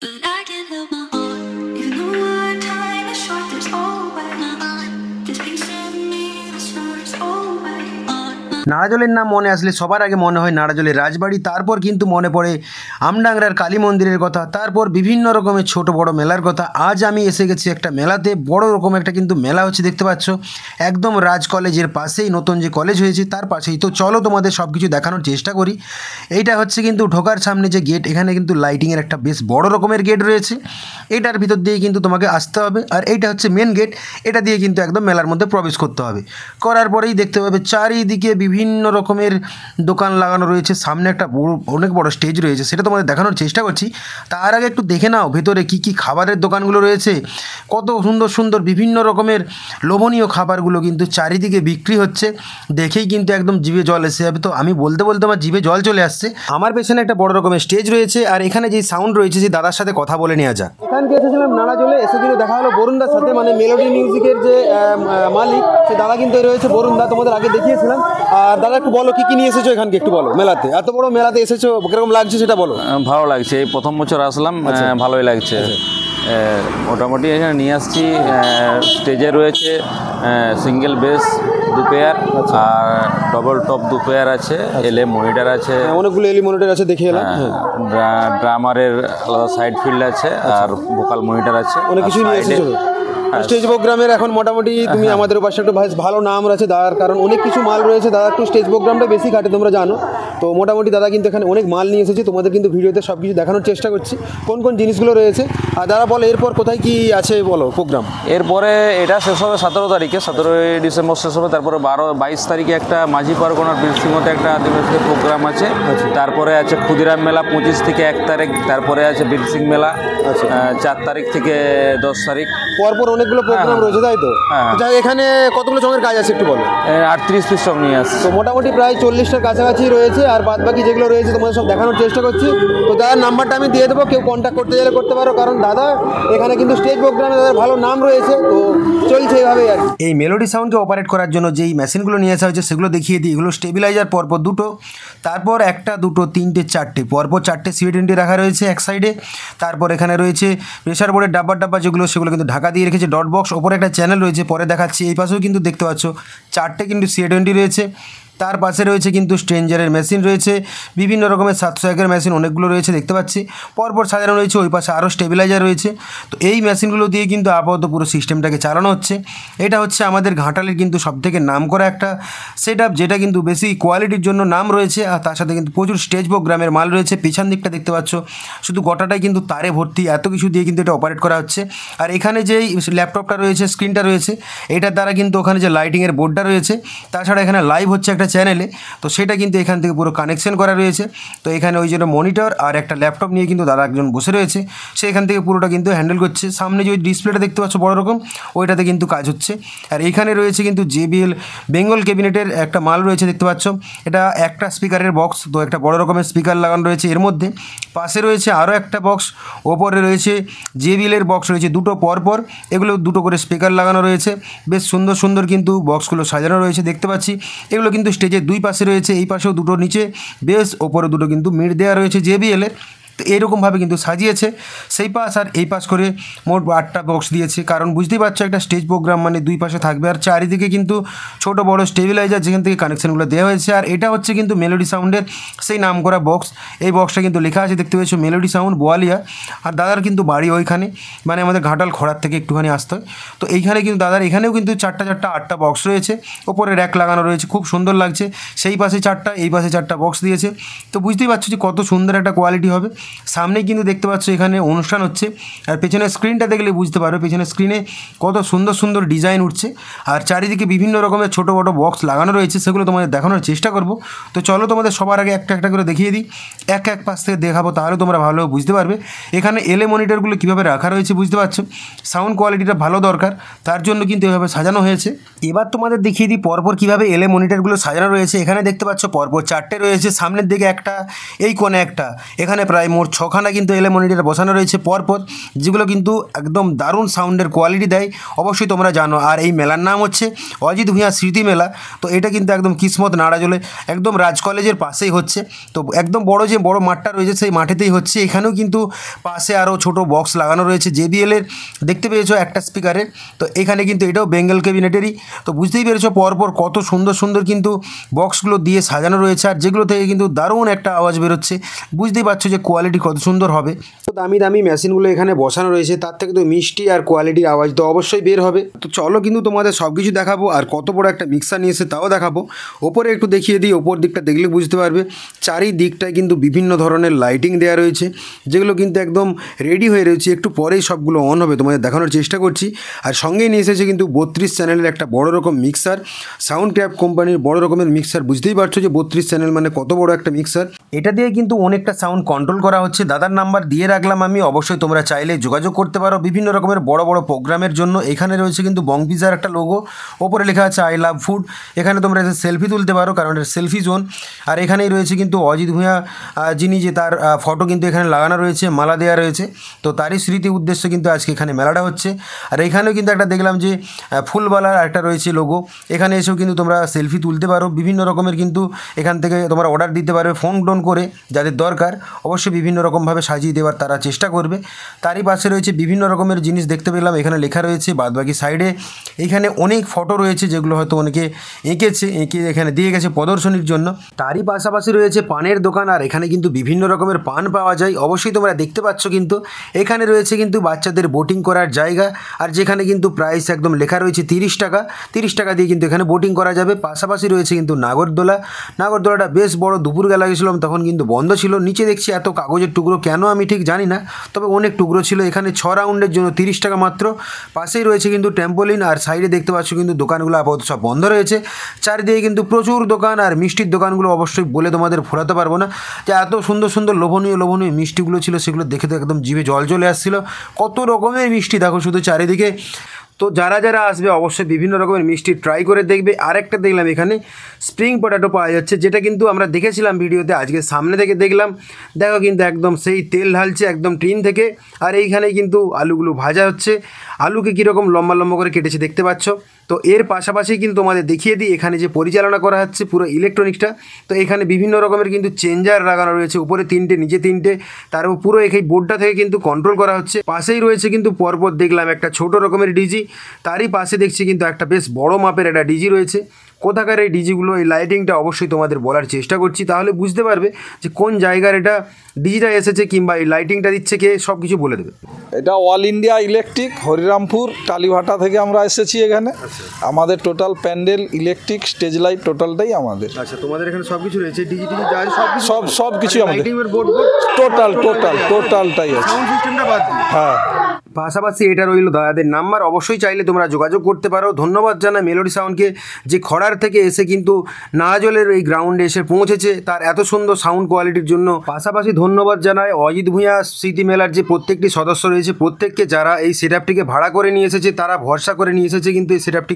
But I can't help my heart. Even though our time is short, there's always this piece of me that starts always. নাড়াজলের নাম মনে আসলে সবার আগে মনে হয় নাড়াজলের রাজবাড়ি, তারপর কিন্তু মনে পড়ে আমডাংরার কালী মন্দিরের কথা, তারপর বিভিন্ন রকমের ছোট বড় মেলার কথা। আজ আমি এসে গেছি একটা মেলাতে, বড় রকম একটা কিন্তু মেলা হচ্ছে, দেখতে পাচ্ছ একদম রাজ কলেজের পাশেই, নতুন যে কলেজ হয়েছে তার পাশেই। তো চলো তোমাদের সব কিছু দেখানোর চেষ্টা করি। এইটা হচ্ছে কিন্তু ঢোকার সামনে যে গেট, এখানে কিন্তু লাইটিংয়ের একটা বেশ বড় রকমের গেট রয়েছে, এটার ভিতর দিয়ে কিন্তু তোমাকে আসতে হবে। আর এইটা হচ্ছে মেন গেট, এটা দিয়ে কিন্তু একদম মেলার মধ্যে প্রবেশ করতে হবে। করার পরেই দেখতে পাবে চারিদিকে বিভিন্ন রকমের দোকান লাগানো রয়েছে, সামনে একটা অনেক বড় স্টেজ রয়েছে, সেটা তোমাদের দেখানোর চেষ্টা করছি। তার আগে একটু দেখে নাও ভেতরে কি কি খাবারের দোকানগুলো রয়েছে, কত সুন্দর সুন্দর বিভিন্ন রকমের লোভনীয় খাবারগুলো কিন্তু চারিদিকে বিক্রি হচ্ছে। দেখেই কিন্তু একদম জিভে জল এসে যাবে। তো আমি বলতে বলতে আমার জিভে জল চলে আসছে। আমার পেছনে একটা বড় রকমের স্টেজ রয়েছে, আর এখানে যেই সাউন্ড রয়েছে সেই দাদার সাথে কথা বলে নেওয়া যাক। এখানকে এসেছিলাম নাড়াজলে, এসে কিন্তু দেখা হলো বরুণদার সাথে, মানে মেলোডি মিউজিকের যে মালিক সে দাদা কিন্তু রয়েছে বরুণদা, তোমাদের আগে দেখিয়েছিলাম। আর দাদা একটু বলো কি কি নিয়ে এসেছো এখানকে, একটু বলো। মেলাতে এত বড় মেলাতে এসেছো, কিরকম লাগছে সেটা বলো। ভালো লাগছে, এই প্রথম বছর আসলাম, ভালোই লাগছে। মোটামুটি এখানে নিয়ে আসছি, স্টেজে রয়েছে সিঙ্গেল বেস 2 পেয়ার, আর ডবল টপ 2 পেয়ার আছে, এলএ মনিটর আছে, অনেকগুলো এলি মনিটর আছে দেখে এলাম। ড্রামারের আলাদা সাইড ফিল্ড আছে, আর ভোকাল মনিটর আছে, অনেক কিছু নিয়ে এসেছো। স্টেজ প্রোগ্রামের এখন মোটামুটি তুমি আমাদের পাশে একটু ভালো নাম রয়েছে দাদার, কারণ অনেক কিছু মাল রয়েছে। দাদা একটু স্টেজ প্রোগ্রামটা বেশি কাটে তোমরা জানো, তো মোটামুটি দাদা কিন্তু এখানে অনেক মাল নিয়ে এসেছে। তোমাদের কিন্তু ভিডিওতে সব কিছু দেখানোর চেষ্টা করছি কোন কোন জিনিসগুলো রয়েছে। আর দাদা বলো এরপর কোথায় কি আছে বলো প্রোগ্রাম। এরপরে এটা শেষ হবে 17 তারিখে, 17ই ডিসেম্বর শেষ হবে। তারপরে 22 তারিখে একটা মাঝি পারগনার বীরসিংহতে একটা আদিবাসী প্রোগ্রাম আছে। তারপরে আছে ক্ষুদিরাম মেলা 25 থেকে 1 তারিখ। তারপরে আছে বীরসিং মেলা 4 তারিখ থেকে 10 তারিখ। পরপর অনেকগুলো প্রোগ্রাম রয়েছে, তাই তো? যাই, এখানে কতগুলো সঙ্গের কাজ আছে একটু বলো। 38 পিস সব নিয়ে আসছে, তো মোটামুটি প্রায় 40টার কাছাকাছি রয়েছে, আর বাদ বাকি যেগুলো রয়েছে তোমাদের সব দেখানোর চেষ্টা করছি। তো দাদার নাম্বারটা আমি দিয়ে দেবো, কেউ কন্ট্যাক্ট করতে গেলে করতে পারো, কারণ দাদা এখানে কিন্তু স্টেজ প্রোগ্রামে দাদার ভালো নাম রয়েছে, তো চলছে এইভাবেই আর। এই মেলোডি সাউন্ডকে অপারেট করার জন্য যেই মেশিনগুলো নিয়ে আসা হয়েছে সেগুলো দেখিয়ে দিই। এগুলো স্টেবিলাইজার পরপর 2টো, তারপর 1টা 2টো 3টে 4টে, পরপর 4টে সিভিডেন্টি রাখা রয়েছে এক সাইডে। তারপর এখানে রয়েছে প্রেশার বোর্ডের ডাব্বা যেগুলো, সেগুলো কিন্তু ঢাকা দিয়ে রেখেছে। ডট বক্স ওপরে একটা চ্যানেল রয়েছে, পরে দেখাচ্ছি। এই পাশেও কিন্তু দেখতে পাচ্ছ 4টে কিন্তু সিভিডেন্টি রয়েছে। তার পাশে রয়েছে কিন্তু স্ট্রেঞ্জারের মেশিন রয়েছে, বিভিন্ন রকমের 701-এর মেশিন অনেকগুলো রয়েছে দেখতে পাচ্ছি, পরপর সাজানো রয়েছে। ওই পাশে আরও স্টেবিলাইজার রয়েছে। তো এই মেশিনগুলো দিয়ে কিন্তু আপাতত পুরো সিস্টেমটাকে চালানো হচ্ছে। এটা হচ্ছে আমাদের ঘাটালের কিন্তু সবথেকে নামকরা একটা সেট আপ, যেটা কিন্তু বেশি কোয়ালিটির জন্য নাম রয়েছে। আর তার সাথে কিন্তু প্রচুর স্টেজ প্রোগ্রামের মাল রয়েছে। পিছন দিকটা দেখতে পাচ্ছ শুধু গোটাটাই কিন্তু তারে ভর্তি, এত কিছু দিয়ে কিন্তু এটা অপারেট করা হচ্ছে। আর এখানে যেই ল্যাপটপটা রয়েছে, স্ক্রিনটা রয়েছে, এটার দ্বারা কিন্তু ওখানে যে লাইটিংয়ের বোর্ডটা রয়েছে, তাছাড়া এখানে লাইভ হচ্ছে একটা চ্যানেলে, তো সেটা কিন্তু এখান থেকে পুরো কানেকশন করা রয়েছে। তো এখানে ওই জন্য মনিটর আর একটা ল্যাপটপ নিয়ে কিন্তু দাদা একজন বসে রয়েছে, সে এখান থেকে পুরোটা কিন্তু হ্যান্ডেল করছে। সামনে যে ডিসপ্লেটা দেখতে পাচ্ছ বড় রকম, ওইটাতে কিন্তু কাজ হচ্ছে। আর এইখানে রয়েছে কিন্তু JBL বেঙ্গল ক্যাবিনেটের একটা মাল রয়েছে দেখতে পাচ্ছ, এটা একটা স্পিকারের বক্স, তো একটা বড় রকমের স্পিকার লাগানো রয়েছে এর মধ্যে। পাশে রয়েছে আরও একটা বক্স, ওপরে রয়েছে JBL-এর বক্স রয়েছে 2টো পরপর, এগুলো 2টো করে স্পিকার লাগানো রয়েছে। বেশ সুন্দর সুন্দর কিন্তু বক্সগুলো সাজানো রয়েছে দেখতে পাচ্ছি। এগুলো কিন্তু স্টেজের 2 পাশে রয়েছে, এই পাশেও 2টো, নিচে বেশ ওপরে 2টো কিন্তু মিড দেওয়া রয়েছে JBL-এর। তো এরকমভাবে কিন্তু সাজিয়েছে সেই পাশ আর এই পাশ করে মোট 8টা বক্স দিয়েছে, কারণ বুঝতেই পারছো একটা স্টেজ প্রোগ্রাম মানে 2 পাশে থাকবে। আর চারিদিকে কিন্তু ছোট বড় স্টেবিলাইজার যেখান থেকে কানেকশানগুলো দেওয়া হয়েছে। আর এটা হচ্ছে কিন্তু মেলোডি সাউন্ডের সেই নাম করা বক্স। এই বক্সটা কিন্তু লেখা আছে দেখতে পেয়েছো মেলোডি সাউন্ড বোয়ালিয়া। আর দাদার কিন্তু বাড়ি ওইখানে, মানে আমাদের ঘাটাল খড়ার থেকে একটুখানি আসতে হয়। তো এইখানে কিন্তু দাদার এখানেও কিন্তু 8টা বক্স রয়েছে, ওপরে র্যাক লাগানো রয়েছে, খুব সুন্দর লাগছে। সেই পাশে 4টা, এই পাশে 4টা বক্স দিয়েছে। তো বুঝতেই পারছো যে কত সুন্দর একটা কোয়ালিটি হবে। সামনে কিন্তু দেখতে পাচ্ছ এখানে অনুষ্ঠান হচ্ছে, আর পেছনের স্ক্রিনটা দেখলে বুঝতে পারো পেছনের স্ক্রিনে কত সুন্দর সুন্দর ডিজাইন উঠছে। আর চারিদিকে বিভিন্ন রকমের ছোটো বড়ো বক্স লাগানো রয়েছে, সেগুলো তোমাদের দেখানোর চেষ্টা করব। তো চলো তোমাদের সবার আগে একটা একটা করে দেখিয়ে দিই, এক পাশ থেকে দেখাবো, তাহলে তোমরা ভালোভাবে বুঝতে পারবে। এখানে এলএ মনিটরগুলো কীভাবে রাখা রয়েছে বুঝতে পারছো। সাউন্ড কোয়ালিটিটা ভালো দরকার, তার জন্য কিন্তু এভাবে সাজানো হয়েছে। এবার তোমাদের দেখিয়ে দিই পরপর কীভাবে এলএ মনিটরগুলো সাজানো রয়েছে। এখানে দেখতে পাচ্ছ পরপর 4টে রয়েছে, সামনের দিকে একটা, এই কোণে একটা, এখানে প্রায় মোট 6খানা কিন্তু এলএ মনিটর বসানো রয়েছে পরপর, যেগুলো কিন্তু একদম দারুণ সাউন্ডের কোয়ালিটি দেয়, অবশ্যই তোমরা জানো। আর এই মেলার নাম হচ্ছে অজিত ভূঁইয়া স্মৃতি মেলা। তো এটা কিন্তু একদম কিসমত নাড়াজলে একদম রাজ কলেজের পাশেই হচ্ছে। তো একদম বড় মাঠটা রয়েছে সেই মাঠেতেই হচ্ছে। এখানেও কিন্তু পাশে আরও ছোট বক্স লাগানো রয়েছে JBL-এর, দেখতে পেয়েছো একটা স্পিকারের। তো এখানে কিন্তু এটাও বেঙ্গল ক্যাবিনেটেরই। তো বুঝতেই পেরেছো পরপর কত সুন্দর সুন্দর কিন্তু বক্সগুলো দিয়ে সাজানো রয়েছে, আর যেগুলো থেকে কিন্তু দারুণ একটা আওয়াজ বেরোচ্ছে। বুঝতেই পারছো যে কোয়ালিটি কত সুন্দর হবে। তো দামি দামি মেশিনগুলো এখানে বসানো রয়েছে, তার থেকে তো মিষ্টি আর কোয়ালিটির আওয়াজ তো অবশ্যই বের হবে। তো চলো কিন্তু তোমাদের সব কিছু দেখাবো, আর কত বড় একটা মিক্সার নিয়েছে তাও দেখাবো। ওপরে একটু দেখিয়ে দিই, ওপর দিকটা দেখলে বুঝতে পারবে চারিদিকটায় কিন্তু বিভিন্ন ধরনের লাইটিং দেওয়া রয়েছে, যেগুলো কিন্তু একদম রেডি হয়ে রয়েছে। একটু পরেই সবগুলো অন হবে, তোমাদের দেখানোর চেষ্টা করছি। আর সঙ্গেই নিয়ে এসেছে কিন্তু 32 চ্যানেলের একটা বড় রকম মিক্সার, সাউন্ড ক্রাফট কোম্পানির বড় রকমের মিক্সার। বুঝতেই পারছো যে 32 চ্যানেল মানে কত বড় একটা মিক্সার। এটা দিয়ে কিন্তু অনেকটা সাউন্ড কন্ট্রোল করা হচ্ছে। দাদার নাম্বার দিয়ে রাখলাম আমি, অবশ্যই তোমরা চাইলে যোগাযোগ করতে পারো বিভিন্ন রকমের বড় বড় প্রোগ্রামের জন্য। এখানে রয়েছে কিন্তু বং পিজার একটা লোগো, ওপরে লেখা আছে আই লাভ ফুড। এখানে তোমরা এসে সেলফি তুলতে পারো, কারণ এটা সেলফি জোন। আর এখানেই রয়েছে কিন্তু অজিত ভূঁইয়া যিনি যে তার ফটো কিন্তু এখানে লাগানো রয়েছে, মালা দেওয়া রয়েছে। তো তারই স্মৃতি উদ্দেশ্যে কিন্তু আজকে এখানে মেলাটা হচ্ছে। আর এখানেও কিন্তু একটা দেখলাম যে ফুলবালার একটা রয়েছে লোগো। এখানে এসেও কিন্তু তোমরা সেলফি তুলতে পারো বিভিন্ন রকমের, কিন্তু এখান থেকে তোমরা অর্ডার দিতে পারবে ফোন টোন করে, যাদের দরকার অবশ্যই বিভিন্ন রকমভাবে সাজিয়ে দেওয়ার তারা চেষ্টা করবে। তারই পাশে রয়েছে বিভিন্ন রকমের জিনিস দেখতে পেলাম, এখানে লেখা রয়েছে। বাদবাকি সাইডে এখানে অনেক ফটো রয়েছে, যেগুলো হয়তো অনেকে এঁকে এখানে দিয়ে গেছে প্রদর্শনীর জন্য। তারই পাশাপাশি রয়েছে পানের দোকান, আর এখানে কিন্তু বিভিন্ন রকমের পান পাওয়া যায়, অবশ্যই তোমরা দেখতে পাচ্ছ। কিন্তু এখানে রয়েছে কিন্তু বাচ্চাদের বোটিং করার জায়গা, আর যেখানে কিন্তু প্রাইস একদম লেখা রয়েছে 30 টাকা। 30 টাকা দিয়ে কিন্তু এখানে বোটিং করা যাবে। পাশাপাশি রয়েছে কিন্তু নাগরদোলাটা বেশ বড়। দুপুরবেলা গেছিলাম তখন কিন্তু বন্ধ ছিল। নিচে দেখছি এত কাগজের টুকরো কেন আমি ঠিক জানি না, তবে অনেক টুকরো ছিল। এখানে 6 রাউন্ডের জন্য 30 টাকা মাত্র। পাশেই রয়েছে কিন্তু টেম্পোলিন, আর সাইডে দেখতে পাচ্ছ কিন্তু দোকানগুলো আপাতত সব বন্ধ রয়েছে। চারিদিকে কিন্তু প্রচুর দোকান, আর মিষ্টির দোকানগুলো অবশ্যই বলে তোমাদের ফোরাতে পারবো না যে এত সুন্দর সুন্দর লোভনীয় মিষ্টিগুলো ছিল। সেগুলো দেখে তো একদম জিভে জল চলে আসছিলো। কত রকমের মিষ্টি দেখো শুধু চারিদিকে। তো যারা যারা আসবে অবশ্যই বিভিন্ন রকমের মিষ্টি ট্রাই করে দেখবে। আরেকটা দেখলাম এখানে স্প্রিং পটেটো পাওয়া যাচ্ছে, যেটা কিন্তু আমরা দেখেছিলাম ভিডিওতে, আজকে সামনে থেকে দেখলাম। দেখো কিন্তু একদম সেই তেল ঢালছে একদম টিন থেকে, আর এইখানেই কিন্তু আলুগুলো ভাজা হচ্ছে। আলুকে কীরকম লম্বা লম্বা করে কেটেছে দেখতে পাচ্ছ। তো এর পাশাপাশি কিন্তু তোমাদের দেখিয়ে দিই এখানে যে পরিচালনা করা হচ্ছে পুরো ইলেকট্রনিক্সটা। তো এখানে বিভিন্ন রকমের কিন্তু চেঞ্জার লাগানো রয়েছে, উপরে 3টে নিচে 3টে, তারপর পুরো এই বোর্ডটা থেকে কিন্তু কন্ট্রোল করা হচ্ছে। পাশেই রয়েছে কিন্তু পরপর দেখলাম একটা ছোট রকমের ডিজি, তারই পাশে দেখছি কিন্তু একটা বেশ বড় মাপের একটা ডিজি রয়েছে। কোথাকার এই ডিজিগুলো, এই লাইটিংটা অবশ্যই তোমাদের বলার চেষ্টা করছি, তাহলে বুঝতে পারবে যে কোন জায়গার এটা ডিজিটা এসেছে, কিংবা এই লাইটিংটা দিচ্ছে কে, সব কিছু বলে দেবে। এটা অল ইন্ডিয়া ইলেকট্রিক, হরিরামপুর কালীভাটা থেকে আমরা এসেছি এখানে। আমাদের total pandal, electric, stage light টোটালটাই আমাদের। আচ্ছা, তোমাদের এখানে সব কিছু রয়েছে, ডিজি সব কিছু আমাদের, বোর্ড টোটালটাই আছে, সাউন্ড সিস্টেমটা বাদ দিয়ে। হ্যাঁ। পাশাপাশি এটা রইল দাদাদের নাম্বার, অবশ্যই চাইলে তোমরা যোগাযোগ করতে পারো। ধন্যবাদ জানাই মেলোডি সাউন্ডকে, যে খড়ার থেকে এসে কিন্তু নাজলের এই গ্রাউন্ডে এসে পৌঁছেছে, তার এত সুন্দর সাউন্ড কোয়ালিটির জন্য। পাশাপাশি ধন্যবাদ জানাই অজিত ভূঁইয়া স্মৃতি মেলার যে প্রত্যেকটি সদস্য রয়েছে, প্রত্যেককে যারা এই সেটআপটিকে ভাড়া করে নিয়ে এসেছে, তারা ভরসা করে নিয়ে এসেছে কিন্তু এই সেটআপটি।